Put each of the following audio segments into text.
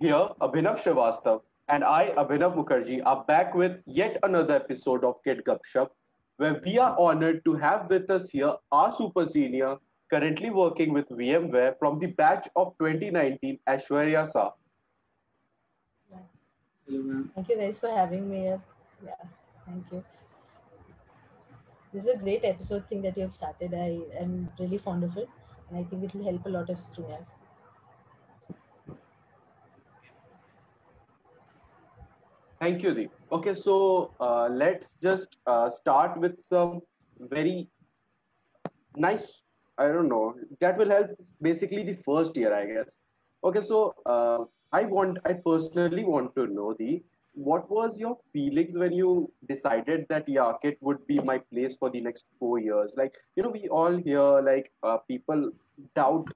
Here, Abhinav Srivastav and I, Abhinav Mukherjee, are back with yet another episode of Kid Gupshup, where we are honored to have with us here our super senior, currently working with VMware from the batch of 2019, Aishwarya Shah. Yeah. Hello, ma'am. Thank you guys for having me here. Yeah, thank you. This is a great episode thing that you have started. I am really fond of it, and I think it will help a lot of juniors. Thank you, Deep. Okay, so let's just start with some very nice, I don't know, that will help basically the first year, I guess. Okay, so I personally want to know the what was your feelings when you decided that Yakit would be my place for the next 4 years? Like, we all hear like people doubt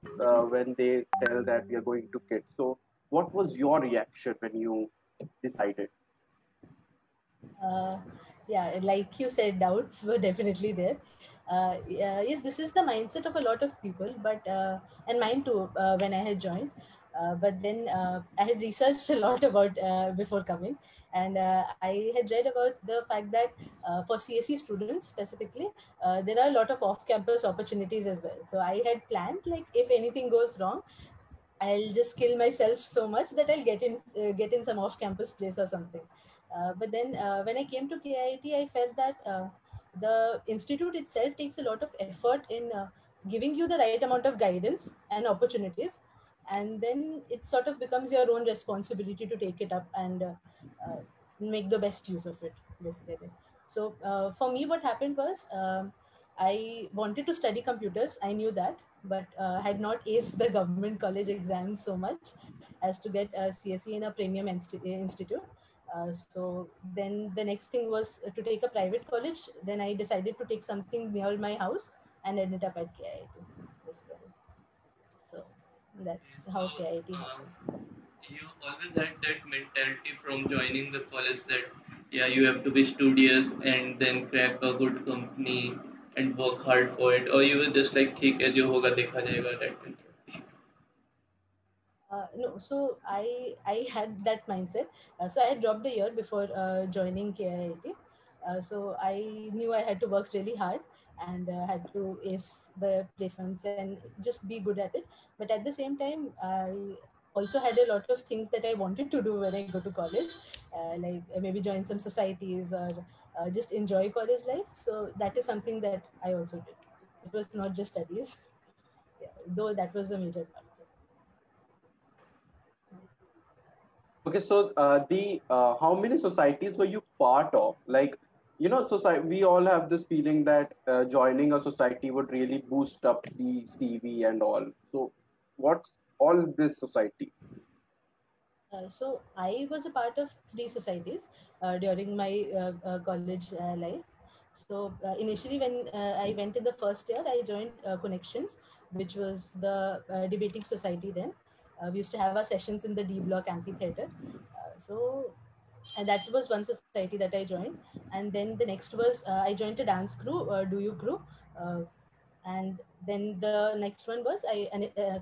when they tell that we are going to KIT. So what was your reaction when you decided? Uh, yeah, like you said, doubts were definitely there. Yes, this is the mindset of a lot of people, but and mine too when I had joined. But then I had researched a lot about before coming, and I had read about the fact that for CSE students specifically, there are a lot of off-campus opportunities as well. So I had planned, like, if anything goes wrong, I'll just kill myself so much that I'll get in some off-campus place or something. But then when I came to KIT, I felt that the institute itself takes a lot of effort in giving you the right amount of guidance and opportunities, and then it sort of becomes your own responsibility to take it up and make the best use of it, basically. So for me, what happened was I wanted to study computers. I knew that, but had not aced the government college exams so much as to get a CSE in a premium institute. So then the next thing was to take a private college. Then I decided to take something near my house and ended up at KIT, basically. So that's how So, KIT uh, happened. you always had that mentality from joining the college that, yeah, you have to be studious and then crack a good company and work hard for it, or you were just like, ठीक है जो होगा देखा जाएगा that mentality. No, so I had that mindset. So I had dropped a year before joining KIIT. So I knew I had to work really hard and had to ace the placements and just be good at it. But at the same time, I also had a lot of things that I wanted to do when I go to college, like maybe join some societies or just enjoy college life. So that is something that I also did. It was not just studies, yeah, though that was a major part. Okay, so the how many societies were you part of? Like, society. We all have this feeling that joining a society would really boost up the CV and all. So, what's all this society? So I was a part of three societies during my college life. So initially, when I went in the first year, I joined Connections, which was the debating society. Then we used to have our sessions in the D Block amphitheater. So and that was one society that I joined, and then the next was I joined a dance crew, Do You crew, uh, and then the next one was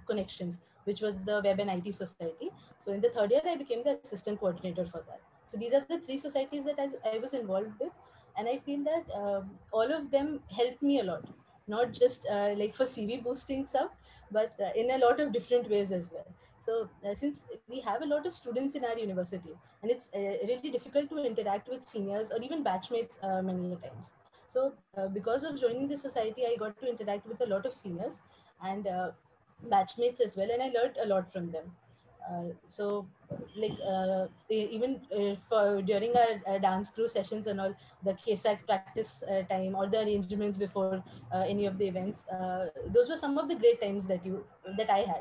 Connections, which was the Web and IT Society. So in the third year, I became the assistant coordinator for that. So these are the three societies that I was involved with, and I feel that all of them helped me a lot, not just like for CV boosting stuff, but in a lot of different ways as well. So since we have a lot of students in our university, and it's really difficult to interact with seniors or even batchmates many times. So because of joining the society, I got to interact with a lot of seniors and batchmates as well, and I learned a lot from them. So like even for during our dance crew sessions and all, the KSAC practice time or the arrangements before any of the events, those were some of the great times that I had.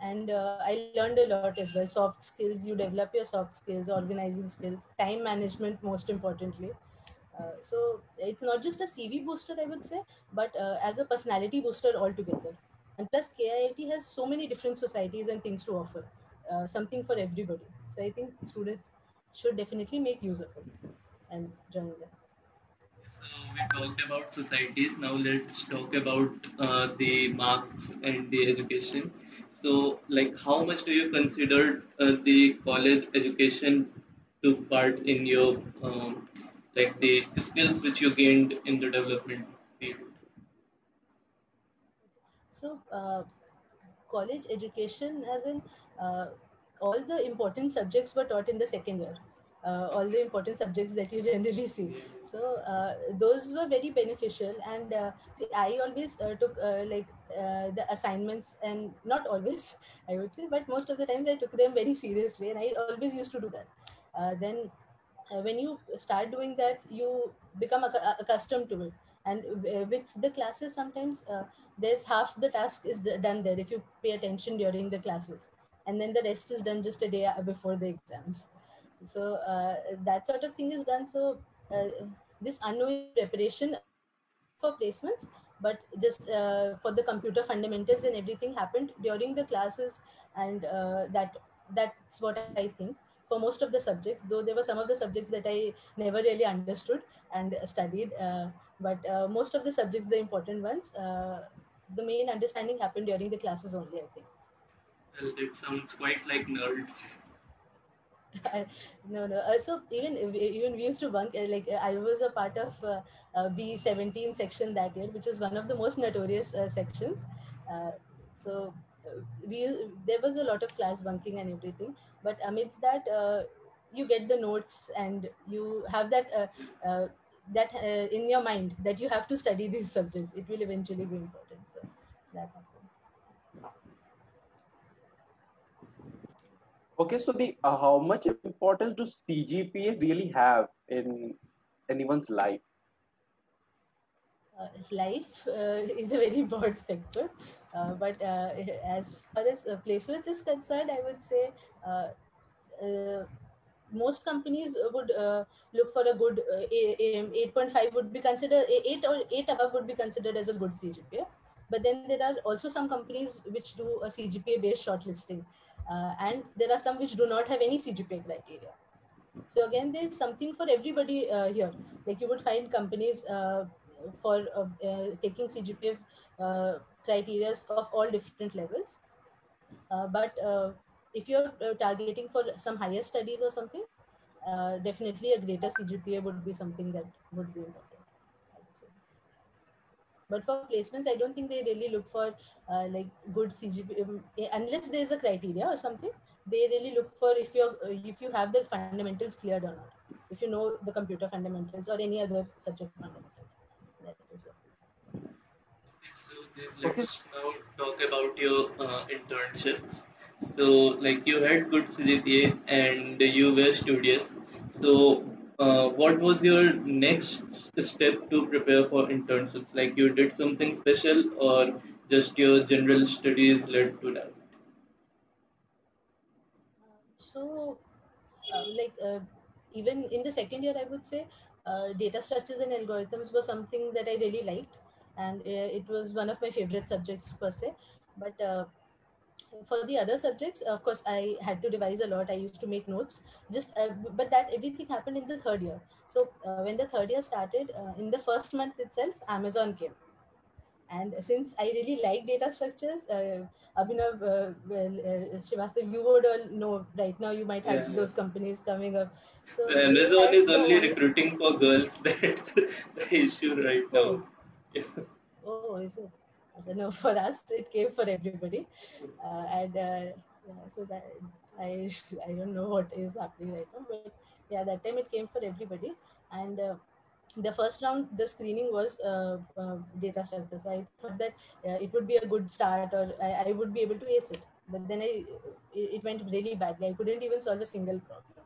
And I learned a lot as well. Soft skills, you develop your soft skills, organizing skills, time management, most importantly. So it's not just a CV booster, I would say, but as a personality booster altogether. And plus, KIIT has so many different societies and things to offer, something for everybody. So I think students should definitely make use of it and join them. So we talked about societies. Now let's talk about the marks and the education. So, like, how much do you consider the college education took part in your like the skills which you gained in the development field? So, college education, as in uh, all the important subjects were taught in the second year. All the important subjects that you generally see. So those were very beneficial. And see, I always took the assignments, and not always, I would say, but most of the times I took them very seriously, and I always used to do that. Then when you start doing that, you become accustomed to it. And with the classes, sometimes there's half the task is done there if you pay attention during the classes, and then the rest is done just a day before the exams. So that sort of thing is done. So uh, this unknowing preparation, not for placements, but just for the computer fundamentals and everything, happened during the classes. And that's what I think for most of the subjects, though there were some of the subjects that I never really understood and studied. But most of the subjects, the important ones, the main understanding happened during the classes only, I think. Well, that sounds quite like nerds. No, no. So even we used to bunk. I was a part of B17 section that year, which was one of the most notorious sections. Uh, so we there was a lot of class bunking and everything. But amidst that, you get the notes, and you have that in your mind that you have to study these subjects. It will eventually be important. So that happened. Okay, so the how much importance do CGPA really have in anyone's life? Life is a very broad spectrum, but as far as placements is concerned, I would say uh, uh, most companies would look for a good 8.5 would be considered 8 or 8 above would be considered as a good CGPA. But then there are also some companies which do a CGPA based shortlisting, and there are some which do not have any CGPA criteria. So again, there's something for everybody here. Like you would find companies for taking CGPA criteria of all different levels. But if you're targeting for some higher studies or something, definitely a greater CGPA would be something that would be important, I would say. But for placements, I don't think they really look for like good CGPA unless there is a criteria or something. They really look for if you have the fundamentals cleared or not. If you know the computer fundamentals or any other subject fundamentals, that is what. So Okay, let's now talk about your internships. So, like, you had good CGPA and you were studious. So, what was your next step to prepare for internships? Like, you did something special, or just your general studies led to that? So, even in the second year, I would say data structures and algorithms was something that I really liked, and it was one of my favorite subjects per se. But for the other subjects, of course, I had to revise a lot. I used to make notes. But that everything happened in the third year. So when the third year started, in the first month itself, Amazon came. And since I really like data structures, Abhinav, Shivastav, you would all know right now, you might have Yeah. those companies coming up. So they Amazon had is the only only, recruiting for girls. That's the issue right now. oh, Yeah. oh, is it? I don't know, for us, it came for everybody. And yeah, so that I, I don't know what is happening right now, but yeah, that time it came for everybody. And the first round, the screening was data structure. So I thought that it would be a good start, or I would be able to ace it. But then it went really badly. I couldn't even solve a single problem.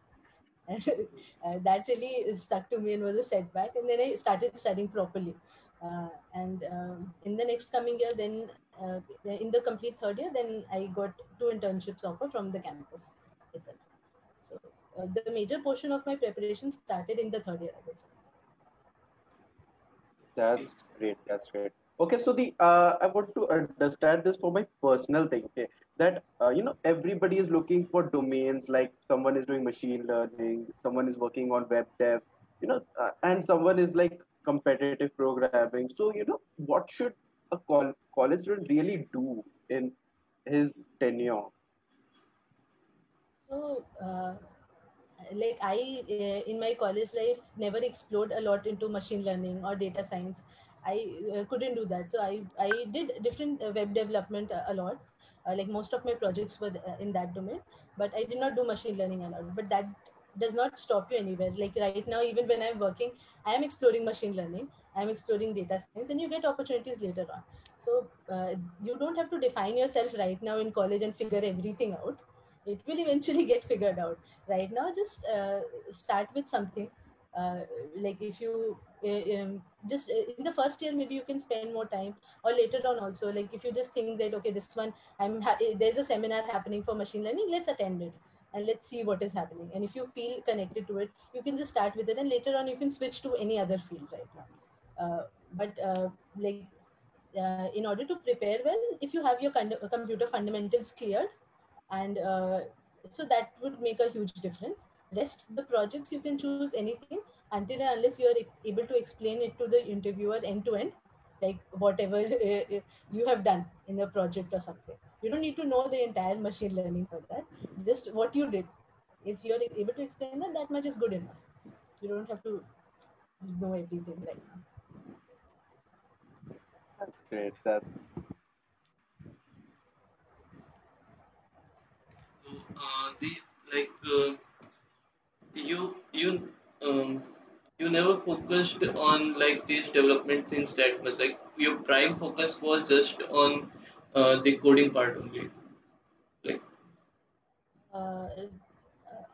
And that really stuck to me and was a setback. And then I started studying properly. And in the next coming year, then in the complete third year, then I got 2 internships offer from the campus itself. So the major portion of my preparation started in the third year, I would say. Okay. that's great. That's great. Okay, so the I want to understand this for my personal thing. Okay, that everybody is looking for domains, like someone is doing machine learning, someone is working on web dev, and someone is like competitive programming. So, what should a college student really do in his tenure? So, like in my college life, never explored a lot into machine learning or data science. I couldn't do that. So I did different web development a lot. Like most of my projects were in that domain, but I did not do machine learning a lot. But that does not stop you anywhere. Like right now, even when I'm working, I am exploring machine learning. I'm exploring data science, and you get opportunities later on. So you don't have to define yourself right now in college and figure everything out. It will eventually get figured out. Right now, just start with something. uh, like if you just in the first year, maybe you can spend more time, or later on also. Like if you just think that, okay, this one, there's a seminar happening for machine learning, let's attend it and let's see what is happening. And if you feel connected to it, you can just start with it, and later on you can switch to any other field right now. But like in order to prepare well, if you have your computer fundamentals cleared, and so that would make a huge difference. Rest the projects, you can choose anything until and unless you are able to explain it to the interviewer end to end, like whatever you have done in a project or something. You don't need to know the entire machine learning for that, just what you did. If you're able to explain that, that much is good enough. You don't have to know everything right now. That's great. That's So the like you um, you never focused on like these development things that much. Like your prime focus was just on the coding part only. Like uh,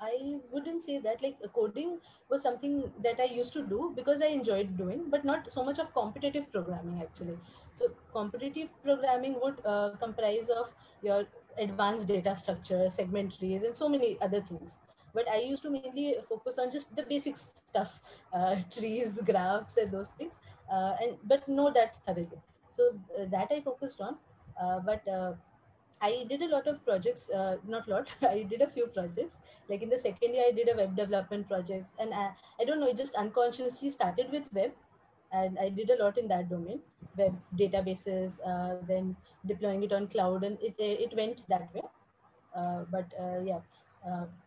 I wouldn't say that. Like coding was something that I used to do because I enjoyed doing, but not so much of competitive programming actually. So competitive programming would comprise of your advanced data structure, segment trees, and so many other things. But I used to mainly focus on just the basic stuff, trees, graphs, and those things, and but know that thoroughly. So that I focused on, but. I did a lot of projects, not lot, I did a few projects. Like in the second year, I did a web development projects. And I don't know, it just unconsciously started with web. And I did a lot in that domain, web databases, then deploying it on cloud. And it went that way. But yeah,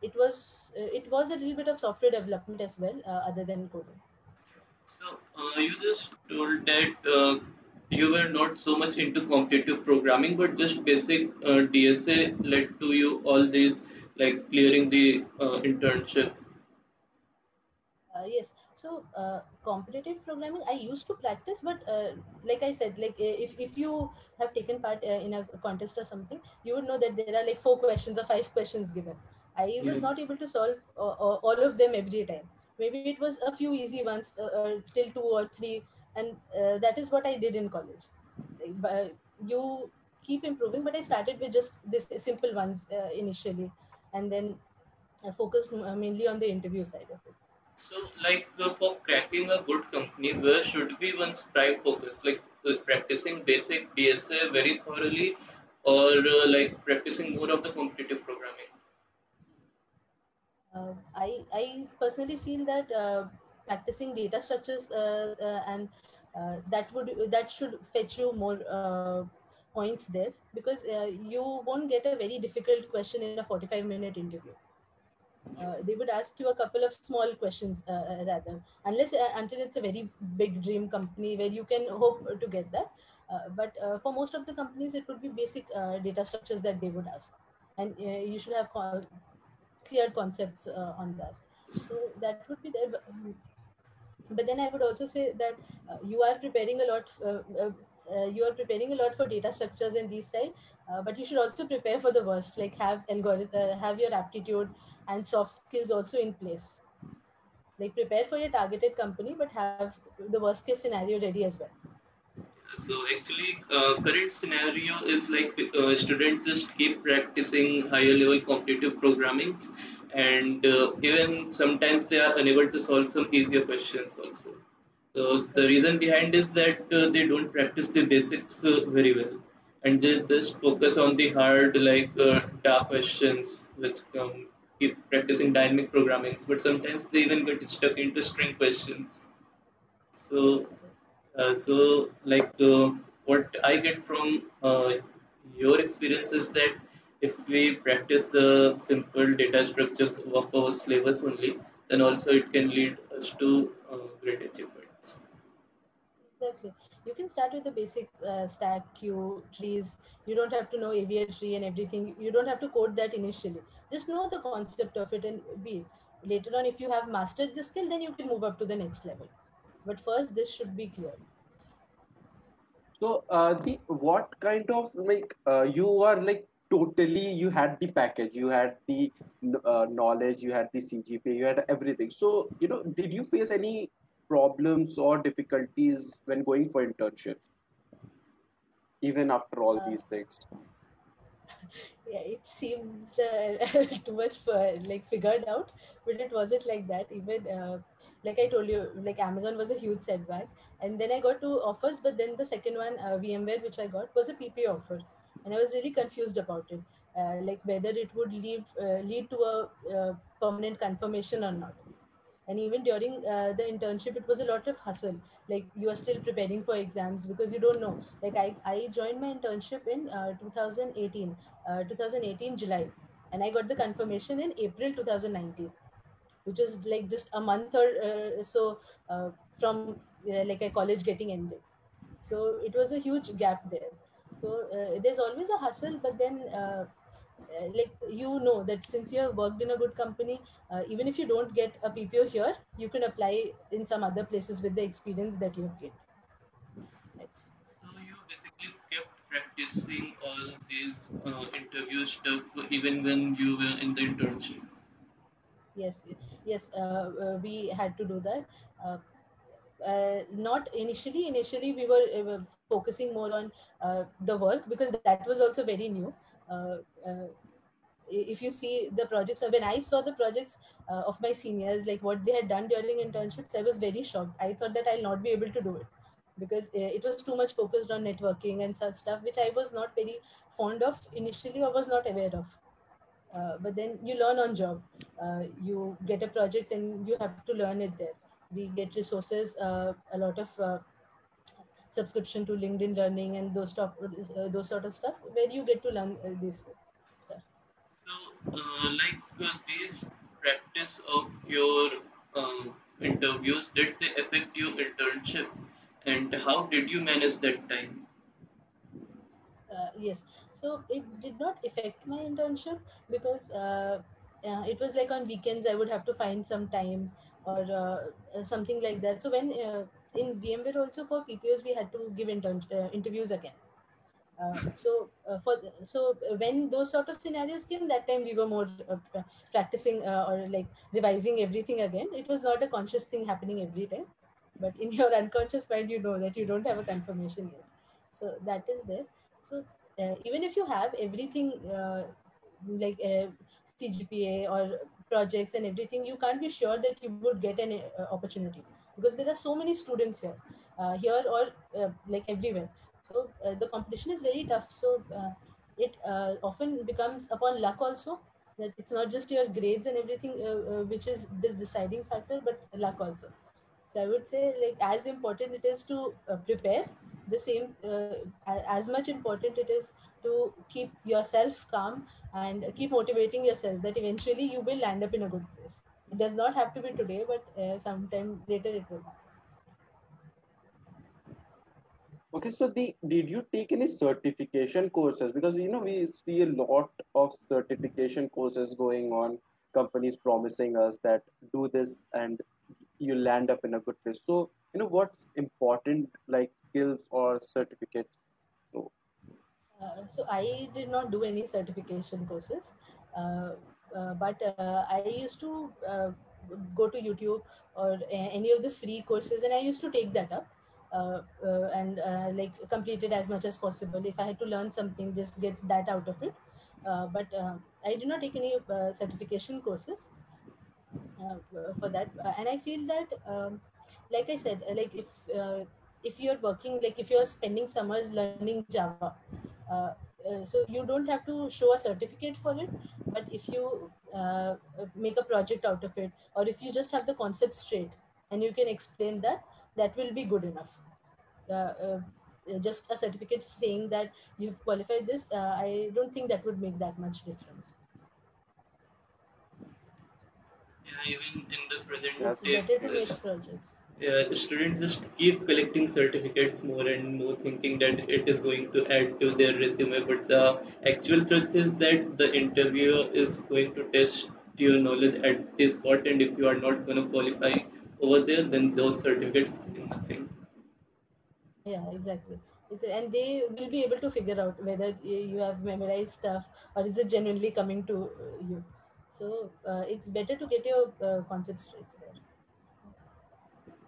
it was a little bit of software development as well, other than coding. so, you just told that you were not so much into competitive programming, but just basic DSA led to you all these like clearing the internship. Yes. So competitive programming, I used to practice, but like I said, like if you have taken part in a contest or something, you would know that there are like 4 questions or 5 questions given. I was Yeah. not able to solve all of them every time. Maybe it was a few easy ones till 2 or 3, and that is what I did in college. But you keep improving, but I started with just this simple ones initially, and then I focused mainly on the interview side of it. So, like for cracking a good company, where should be one's prime focus? Like practicing basic DSA very thoroughly, or like practicing more of the competitive programming? I personally feel that practicing data structures and that should fetch you more points there, because you won't get a very difficult question in a 45-minute interview. They would ask you a couple of small questions rather, unless until it's a very big dream company where you can hope to get that. But for most of the companies, it would be basic data structures that they would ask, and you should have clear concepts on that. So that would be there. But then I would also say that you are preparing a lot. You are preparing a lot for data structures in these side, but you should also prepare for the worst. Like have your aptitude and soft skills also in place. Like prepare for your targeted company, but have the worst case scenario ready as well. So actually, current scenario is like students just keep practicing higher level competitive programmings, and even sometimes they are unable to solve some easier questions also. So the reason Yes. behind is that they don't practice the basics very well, and they just focus on the hard like dark questions which come. Keep practicing dynamic programming, but sometimes they even get stuck into string questions. So, Yes, yes, yes. so what I get from your experience is that if we practice the simple data structure of our syllabus only, then also it can lead us to great achievements. Exactly. You can start with the basics, stack, queue, trees. You don't have to know AVL tree and everything. You don't have to code that initially. Just know the concept of it and be. Later on, if you have mastered the skill, then you can move up to the next level. But first, this should be clear. So, the what kind of like you are like totally you had the package, you had the knowledge, you had the CGPA, you had everything. So, did you face any problems or difficulties when going for internships, even after all Uh, these things? yeah, it seems too much for like figured out, but it wasn't like that. Even like I told you, like Amazon was a huge setback, and then I got two offers, but then the second one, VMware, which I got, was a PPA offer, and I was really confused about it, like whether it would lead to a permanent confirmation or not. And even during the internship it was a lot of hustle, like you are still preparing for exams because you don't know. Like I joined my internship in 2018 July, and I got the confirmation in April 2019, which is like just a month or so from like a college getting ended. So it was a huge gap there. So there's always a hustle, but then like you know that since you have worked in a good company, even if you don't get a PPO here, you can apply in some other places with the experience that you have gained. Right? So you basically kept practicing all these interview stuff even when you were in the internship. Yes, yes. We had to do that. Not initially. Initially, we were focusing more on the work because that was also very new. Uh, uh, if you see the projects, when I saw the projects of my seniors, like what they had done during internships, I was very shocked. I thought that I'll not be able to do it because it was too much focused on networking and such stuff, which I was not very fond of initially or was not aware of. But then you learn on job. You get a project and you have to learn it there. We get resources, a lot of subscription to LinkedIn Learning and those sort of stuff where you get to learn this stuff. So, these practice of your interviews, did they affect your internship? And how did you manage that time? Yes, so it did not affect my internship because it was like on weekends I would have to find some time or something like that. So when in VMware also for PPOs we had to give interviews again. So when those sort of scenarios came, that time we were more practicing or like revising everything again. It was not a conscious thing happening every time, but in your unconscious mind you know that you don't have a confirmation yet. So that is there. So even if you have everything like CGPA or projects and everything, you can't be sure that you would get an opportunity because there are so many students here or like everywhere. So the competition is very tough. So it often becomes upon luck also, that it's not just your grades and everything which is the deciding factor, but luck also. So I would say like as important it is to prepare, the same as much important it is to keep yourself calm and keep motivating yourself that eventually you will land up in a good place. It does not have to be today, but sometime later it will happen. Okay, so did you take any certification courses? Because we see a lot of certification courses going on, companies promising us that do this and you land up in a good place. So, what's important like skills or certificates? So, So I did not do any certification courses, but I used to go to YouTube or any of the free courses, and I used to take that up and like complete it as much as possible. If I had to learn something, just get that out of it. But I did not take any certification courses for that, and I feel that, like I said, like if you're working, like if you're spending summers learning Java, uh, so you don't have to show a certificate for it, but if you make a project out of it, or if you just have the concept straight and you can explain that, that will be good enough. uh, uh, just a certificate saying that you've qualified this, I don't think that would make that much difference. Yeah, even in the present That's It's day, better to make projects. yeah, students just keep collecting certificates more and more, thinking that it is going to add to their resume. But the actual truth is that the interviewer is going to test your knowledge at this spot, and if you are not going to qualify over there, then those certificates mean nothing. Yeah, exactly. And they will be able to figure out whether you have memorized stuff or is it genuinely coming to you. So it's better to get your concept straight there.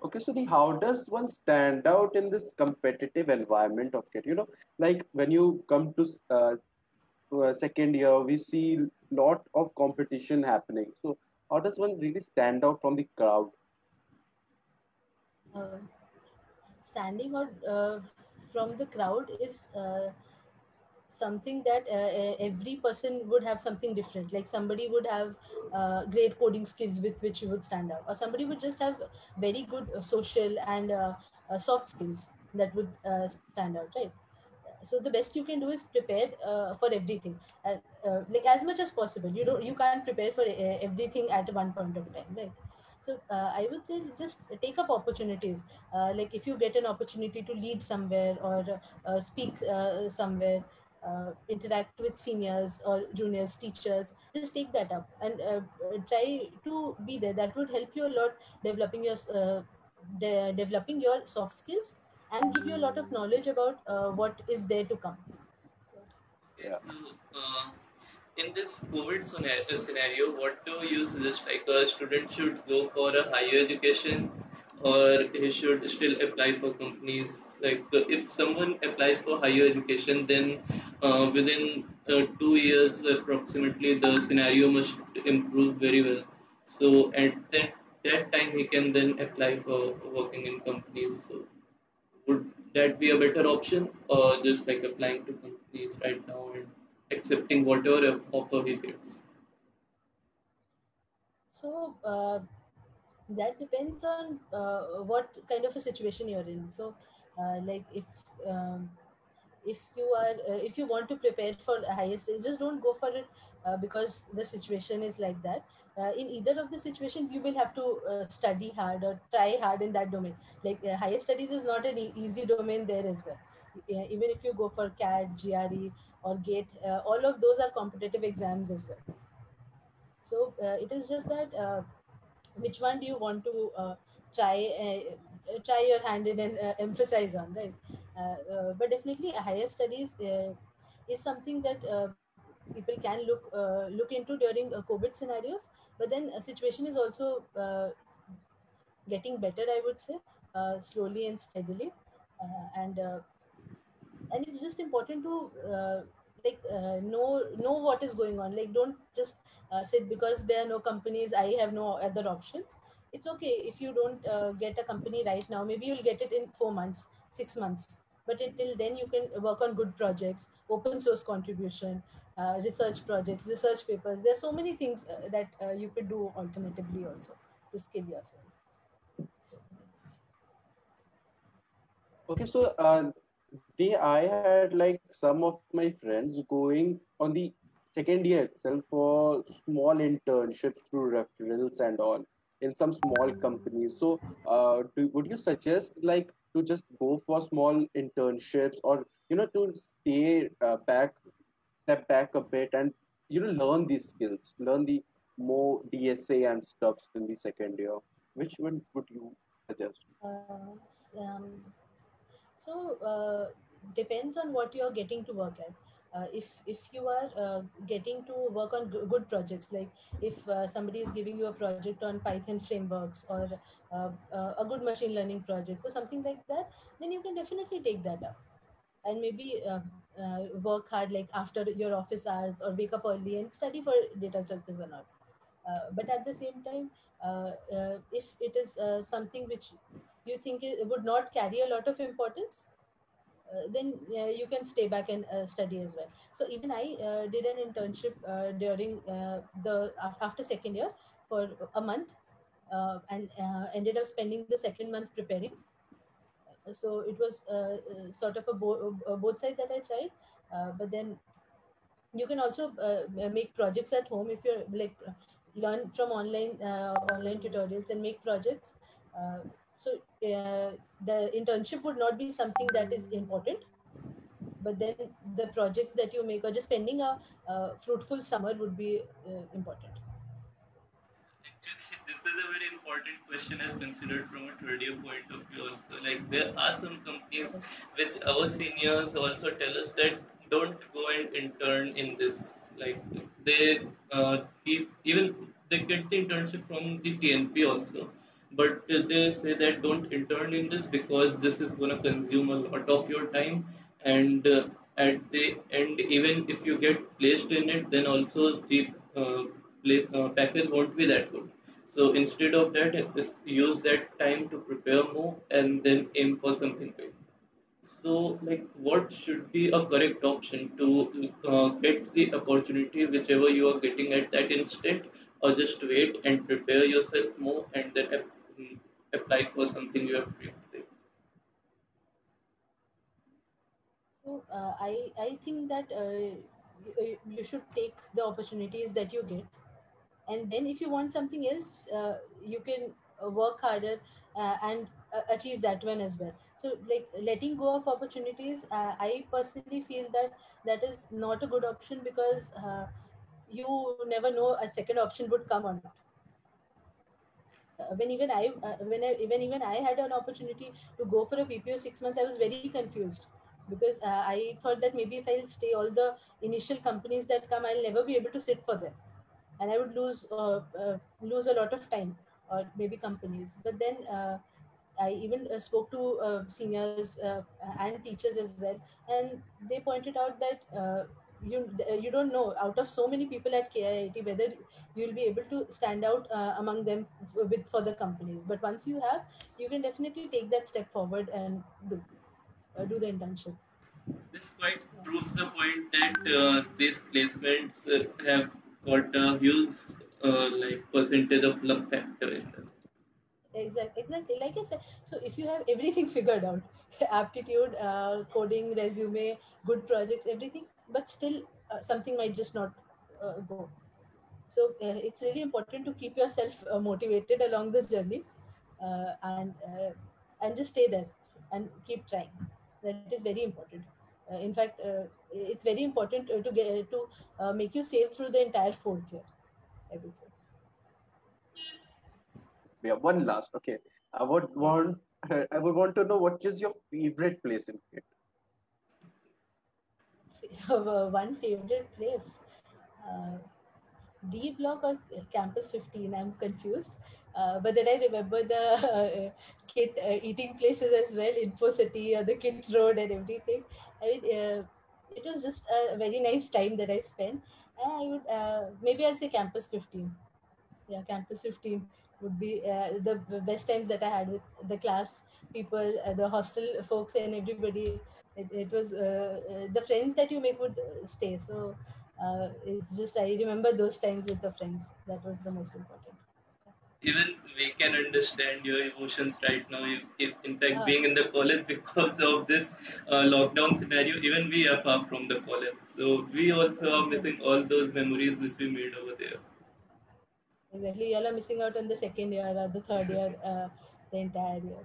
okay. So the how does one stand out in this competitive environment of it? Like when you come to a second year, we see lot of competition happening. So how does one really stand out from the crowd? Uh, Standing out from the crowd is something that every person would have something different. Like somebody would have great coding skills with which you would stand out, or somebody would just have very good social and soft skills that would stand out, right? So the best you can do is prepare for everything, and like as much as possible. You can't prepare for everything at one point of time, right? So I would say just take up opportunities. Like if you get an opportunity to lead somewhere or speak somewhere, interact with seniors or juniors, teachers, just take that up and try to be there. That would help you a lot developing developing your soft skills and give you a lot of knowledge about what is there to come. Okay, Yeah. so uh, in this COVID scenario, what do you suggest? Like a student should go for a higher education, or he should still apply for companies? Like if someone applies for higher education, then within 2 years approximately, the scenario must improve very well. So at that time, he can then apply for working in companies. So would that be a better option, or just like applying to companies right now and accepting whatever offer he gets? So that depends on what kind of a situation you're in. So like if you are if you want to prepare for a higher stage, just don't go for it because the situation is like that. In either of the situations you will have to study hard or try hard in that domain. Like higher studies is not an easy domain there as well. Even if you go for CAT, GRE or GATE, all of those are competitive exams as well. So it is just that which one do you want to try your hand in and emphasize on, right? But definitely higher studies is something that people can look into during COVID scenarios. But then a situation is also getting better, I would say, slowly and steadily. And it's just important to know what is going on. Like don't just sit because there are no companies, I have no other options. It's okay if you don't get a company right now. Maybe you'll get it in 4 months, 6 months, but until then you can work on good projects, open source contribution, research projects, research papers. There's so many things that you could do alternatively also to skill yourself. So Okay, so I had like some of my friends going on the second year itself for small internships through referrals and all in some small companies. So, would you suggest like to just go for small internships, or to stay back, step back a bit, and learn these skills, learn the more DSA and stuffs in the second year? Which one would you suggest? uh, s- um, So depends on what you're getting to work at. If you are getting to work on good projects, like if somebody is giving you a project on Python frameworks or a good machine learning project or something like that, then you can definitely take that up and maybe work hard like after your office hours or wake up early and study for data structures or not. But at the same time, if it is something which you think would not carry a lot of importance, then you can stay back and study as well. So even I did an internship during after second year for a month, and ended up spending the second month preparing. So it was sort of a both side that I tried. But then you can also make projects at home if you're like learn from online tutorials and make projects. Uh, so the internship would not be something that is important, but then the projects that you make or just spending a fruitful summer would be important. Actually, this is a very important question as considered from a third year point of view also. Like there are some companies Yes. which our seniors also tell us that don't go and intern in this. Like they keep even they get the internship from the TNP also, but they say that don't intern in this because this is gonna consume a lot of your time, and at the end, even if you get placed in it, then also the package won't be that good. So instead of that, just use that time to prepare more and then aim for something big. So, like, what should be a correct option to get the opportunity, whichever you are getting at that instant, or just wait and prepare yourself more and then apply for something you have dreamed of? So I think that you should take the opportunities that you get, and then if you want something else, you can work harder and achieve that one as well. So like letting go of opportunities, I personally feel that that is not a good option, because you never know a second option would come or not. When even I had an opportunity to go for a PPO 6 months, I was very confused, because I thought that maybe if I'll stay all the initial companies that come, I'll never be able to sit for them, and I would lose a lot of time, or maybe companies. But then I even spoke to seniors and teachers as well, and they pointed out that you don't know, out of so many people at KIIT, whether you'll be able to stand out among them with for the companies. But once you have, you can definitely take that step forward and do the internship. This quite Yeah. proves the point that these placements have got a huge like percentage of luck factor in them. Exactly, like I said. So if you have everything figured out, aptitude, coding, resume, good projects, everything, but still something might just not go. So it's really important to keep yourself motivated along the journey, and just stay there and keep trying. That is very important. In fact, it's very important to make you sail through the entire fourth year, I would say. Yeah, one last. Okay, I would Yes. want I would want to know what is your favorite place in it. One favorite place. Uh, D block or campus 15, I'm confused. But then I remember the kid eating places as well, Info City or the Kit Road and everything. I mean, it was just a very nice time that I spent. And I would maybe I'll say campus 15. Yeah, campus 15 would be the best times that I had with the class people, the hostel folks, and everybody. It was the friends that you make would stay. So it's just I remember those times with the friends. That was the most important. Even we can understand your emotions right now. In fact, Uh, being in the college because of this lockdown scenario, even we are far from the college. So we also are exactly, missing all those memories which we made over there. exactly. Y'all are missing out on the second year or the third year, the entire year.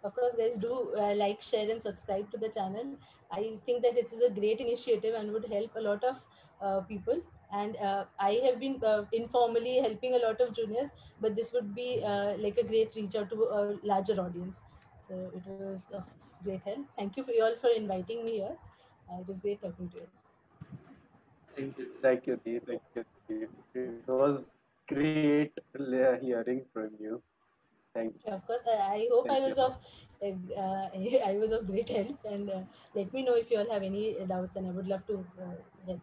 Of course, guys, do like, share, and subscribe to the channel. I think that it is a great initiative and would help a lot of people. And I have been informally helping a lot of juniors, but this would be like a great reach out to a larger audience. So it was of great help. Thank you for you all for inviting me here. It was great talking to you. Thank you. Thank you, Dee. Thank you, Dee. It was great hearing from you. Thank you. Of course, I hope Thank I you. was of I was of great help, and let me know if you all have any doubts, and I would love to help.